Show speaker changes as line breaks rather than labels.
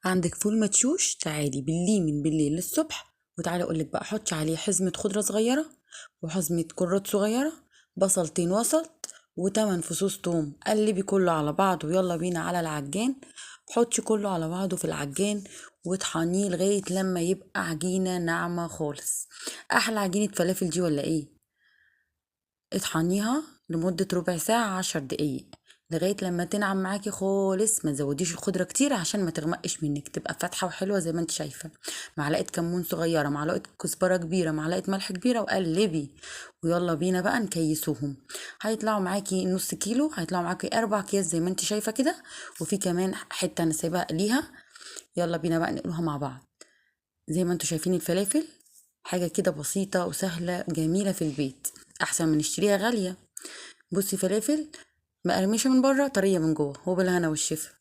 عندك فول مدشوش، تعالي بالليه من بالليل للصبح. وتعالي اقولك بقى، حطي عليه حزمة خضرة صغيرة وحزمة كرات صغيرة، بصلتين وسط، وتمن فصوص توم. قلبي كله على بعضه ويلا بينا على العجان. حطي كله على بعضه في العجان واطحنيه لغاية لما يبقى عجينة ناعمة خالص. احلى عجينة فلافل دي ولا ايه؟ اطحنيها لمدة ربع ساعة 10 دقايق لغاية لما تنعم معاكي خالص. ما تزوديش الخضرة كتير عشان ما تغمقش منك، تبقى فاتحة وحلوة زي ما انت شايفة. معلقة كمون صغيرة، معلقة كزبرة كبيرة، معلقة ملح كبيرة، وقلبي. ويلا بينا بقى نكيسوهم. هيطلعوا معاكي نص كيلو، هيطلعوا معاكي 4 اكياس زي ما انت شايفة كده. وفي كمان حتة انا سايباها ليها. يلا بينا بقى نقلوها مع بعض. زي ما انتوا شايفين الفلافل حاجة كده بسيطة وسهلة جميلة في البيت، أحسن من نشتريها غالية. بصي، فلافل مقرمشة من بره طرية من جوه، وبالهنا والشفا.